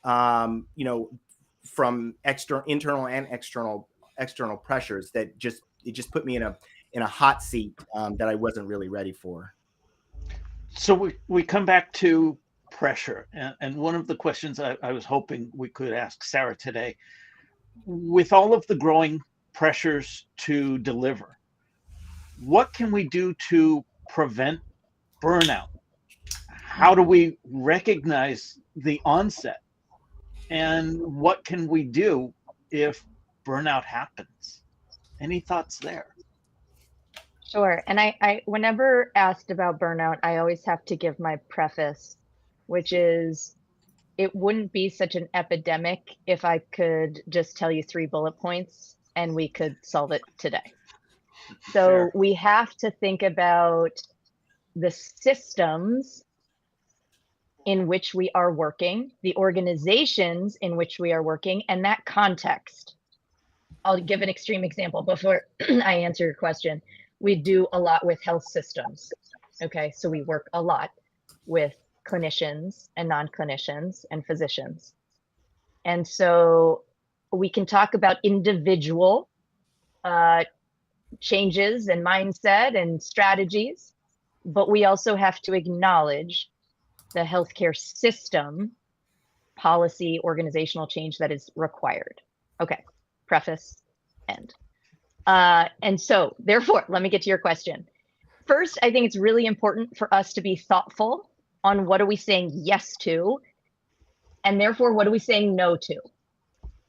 you know, from internal and external pressures that it just put me in a hot seat that I wasn't really ready for. So we come back to pressure, and one of the questions I was hoping we could ask Sarah today, with all of the growing pressures to deliver, what can we do to prevent burnout? How do we recognize the onset? And what can we do if burnout happens? Any thoughts there? Sure. And I whenever asked about burnout, I always have to give my preface, which is it wouldn't be such an epidemic if I could just tell you 3 bullet points and we could solve it today. So Fair. we have to think about the systems in which we are working, the organizations in which we are working, and that context. I'll give an extreme example before I answer your question. We do a lot with health systems. Okay, so we work a lot with clinicians and non-clinicians and physicians. And so we can talk about individual changes and mindset and strategies, but we also have to acknowledge the healthcare system, policy, organizational change that is required. Okay, preface, end. And so, therefore, let me get to your question. First, I think it's really important for us to be thoughtful on what are we saying yes to, and therefore, what are we saying no to?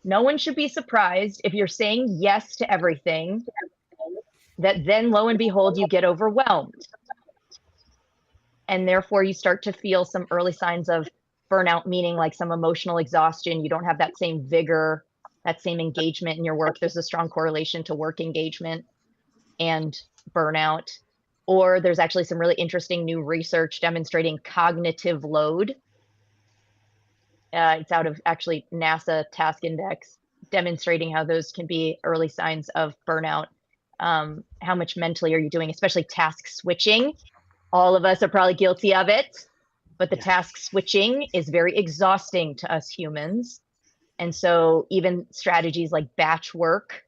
No one should be surprised if you're saying yes to everything, that then lo and behold, you get overwhelmed. And therefore you start to feel some early signs of burnout, meaning like some emotional exhaustion. You don't have that same vigor, that same engagement in your work. There's a strong correlation to work engagement and burnout. Or there's actually some really interesting new research demonstrating cognitive load. It's out of actually NASA Task Index, demonstrating how those can be early signs of burnout. How much mentally are you doing, especially task switching? All of us are probably guilty of it, but the task switching is very exhausting to us humans. And so even strategies like batch work,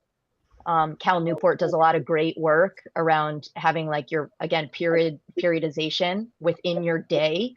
Cal Newport does a lot of great work around having like your, again, periodization within your day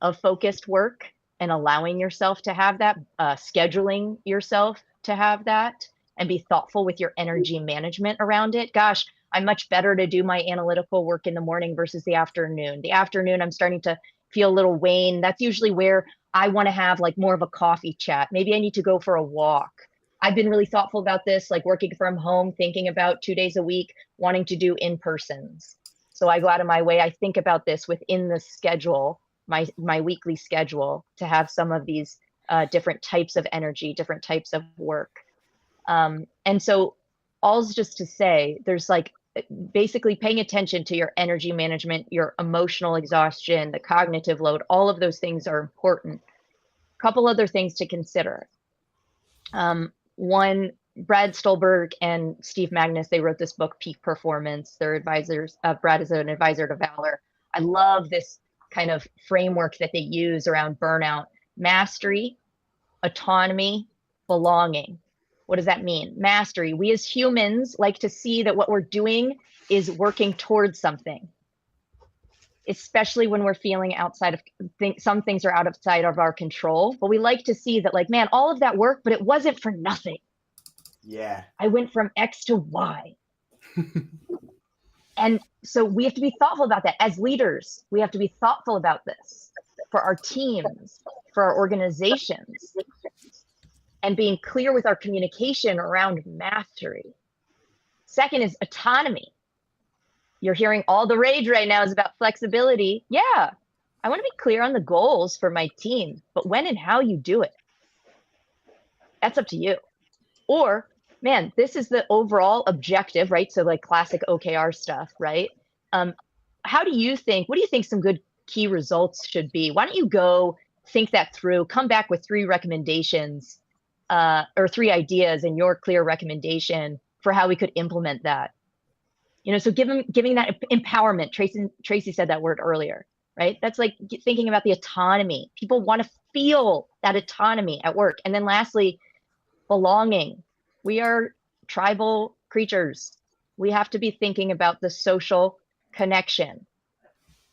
of focused work and allowing yourself to have that, scheduling yourself to have that, and be thoughtful with your energy management around it. Gosh, I'm much better to do my analytical work in the morning versus the afternoon. The afternoon, I'm starting to feel a little wane. That's usually where I want to have like more of a coffee chat. Maybe I need to go for a walk. I've been really thoughtful about this, like working from home, thinking about 2 days a week, wanting to do in-persons. So I go out of my way. I think about this within the schedule, my weekly schedule, to have some of these different types of energy, different types of work. And so all's just to say, there's like basically paying attention to your energy management, your emotional exhaustion, the cognitive load, all of those things are important. A couple other things to consider. One, Brad Stolberg and Steve Magnus, they wrote this book, Peak Performance. They're advisors. Brad is an advisor to Valor. I love this kind of framework that they use around burnout: mastery, autonomy, belonging. What does that mean? Mastery. We as humans like to see that what we're doing is working towards something, especially when we're feeling outside of some things are outside of our control. But we like to see that, like, man, all of that work, but it wasn't for nothing. Yeah. I went from X to Y. And so we have to be thoughtful about that. As leaders, we have to be thoughtful about this for our teams, for our organizations, and being clear with our communication around mastery. Second is autonomy. you're hearing all the rage right now is about flexibility. Yeah, I want to be clear on the goals for my team, but when and how you do it, that's up to you. Or, man, this is the overall objective, right? So like classic OKR stuff, right? What do you think some good key results should be? Why don't you go think that through, come back with 3 recommendations or 3 ideas and your clear recommendation for how we could implement that. So giving that empowerment. Tracy said that word earlier, right? That's like thinking about the autonomy. People want to feel that autonomy at work. And then lastly, belonging. We are tribal creatures. We have to be thinking about the social connection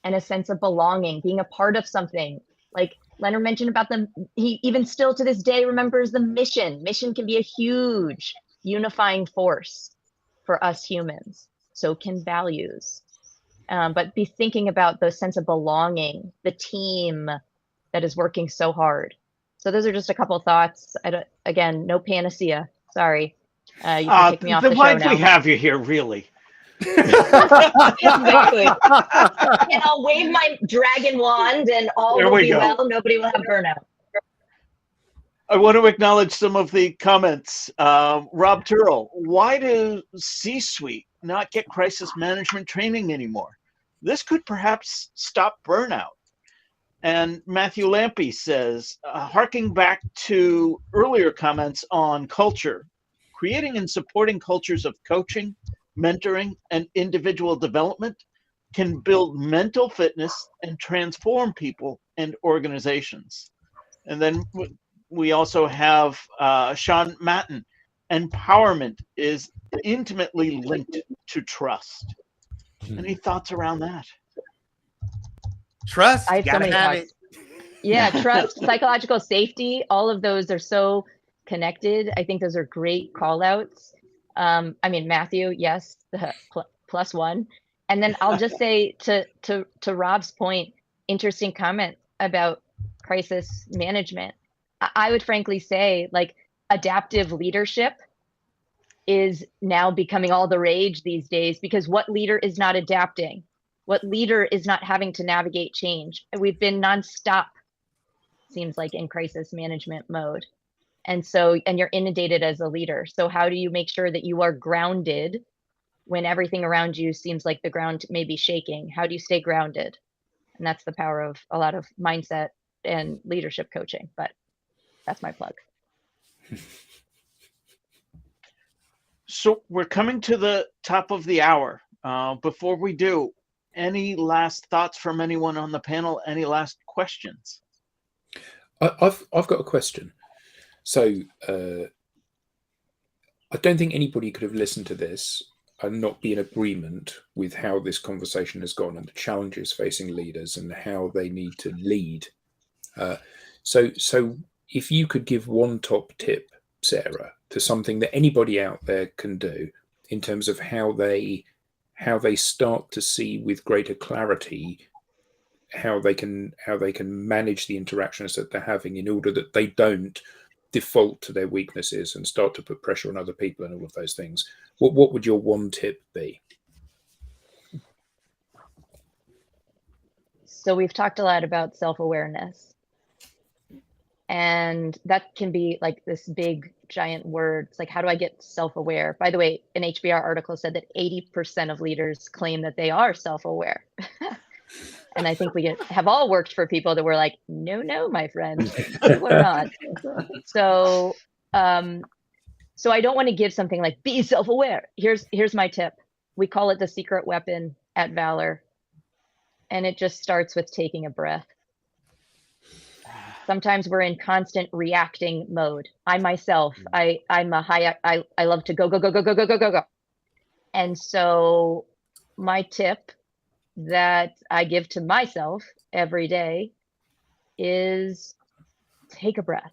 and a sense of belonging, being a part of something. Like Leonard mentioned about he even still to this day remembers the mission. Mission can be a huge unifying force for us humans. So can values. But be thinking about the sense of belonging, the team that is working so hard. So those are just a couple of thoughts. Again, no panacea. Sorry. You can kick me off the show now. Why'd we have you here, really? Exactly. And I'll wave my dragon wand and all will be well. Nobody will have burnout. I want to acknowledge some of the comments. Rob Turrell, why do C-suite not get crisis management training anymore? This could perhaps stop burnout. And Matthew Lampy says, harking back to earlier comments on culture, creating and supporting cultures of coaching, mentoring, and individual development can build mental fitness and transform people and organizations. And then we also have Sean Matten. Empowerment is intimately linked to trust. Any thoughts around that? Trust. I have so many thoughts. Yeah, trust, psychological safety, all of those are so connected. I think those are great call outs. Matthew, yes, +1. And then I'll just say to Rob's point, interesting comment about crisis management. I would frankly say like adaptive leadership is now becoming all the rage these days, because what leader is not adapting? What leader is not having to navigate change? We've been nonstop, seems like, in crisis management mode. And you're inundated as a leader. So how do you make sure that you are grounded when everything around you seems like the ground may be shaking? How do you stay grounded? And that's the power of a lot of mindset and leadership coaching. But that's my plug. So we're coming to the top of the hour. Before we do, any last thoughts from anyone on the panel? Any last questions? I've got a question. So I don't think anybody could have listened to this and not be in agreement with how this conversation has gone and the challenges facing leaders and how they need to lead. So if you could give one top tip, Sarah, to something that anybody out there can do in terms of how they start to see with greater clarity how they can manage the interactions that they're having in order that they don't default to their weaknesses and start to put pressure on other people and all of those things. What would your one tip be? So we've talked a lot about self-awareness, and that can be like this big giant word. It's like, how do I get self-aware? By the way, an HBR article said that 80% of leaders claim that they are self-aware. And I think we have all worked for people that were like, no, my friend, we're not. So I don't want to give something like be self-aware. Here's my tip. We call it the secret weapon at Valor. And it just starts with taking a breath. Sometimes we're in constant reacting mode. I myself, I'm a high, I love to go. And so my tip that I give to myself every day is take a breath,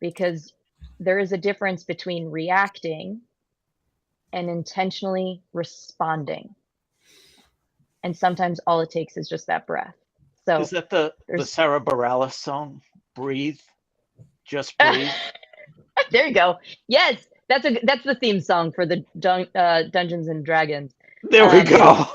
because there is a difference between reacting and intentionally responding. And sometimes all it takes is just that breath. So is that the Sarah Bareilles song, Breathe? Just breathe. There you go. Yes, that's the theme song for the Dungeons and Dragons. There we go.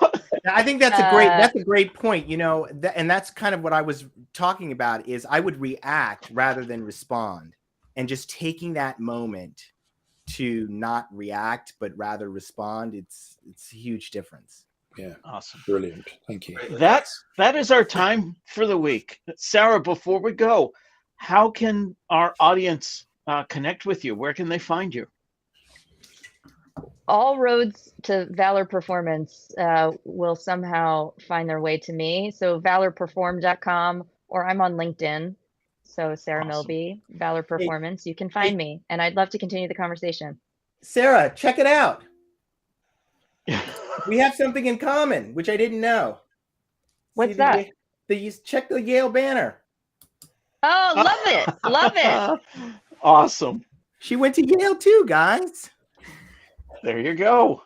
I think that's a great point. You know, and that's kind of what I was talking about. Is I would react rather than respond, and just taking that moment to not react but rather respond. It's a huge difference. Yeah, Awesome. Brilliant. Thank you. That is our time for the week. Sarah, before we go, how can our audience connect with you? Where can they find you? All roads to Valor Performance will somehow find their way to me. So valorperform.com, or I'm on LinkedIn. So Sarah Awesome. Milby, Valor Performance. You can find me, and I'd love to continue the conversation. Sarah, check it out. We have something in common, which I didn't know. What's that? Check the Yale banner. Oh, love it. Love it. Awesome. She went to Yale too, guys. There you go.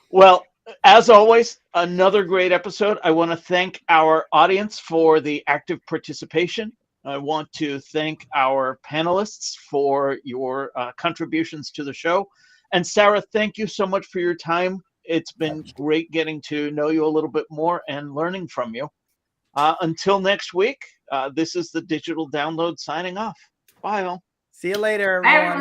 Well, as always, another great episode. I want to thank our audience for the active participation. I want to thank our panelists for your contributions to the show. And Sarah, thank you so much for your time. It's been great getting to know you a little bit more and learning from you. Until next week, this is the Digital Download signing off. Bye all. See you later, Bye, everyone.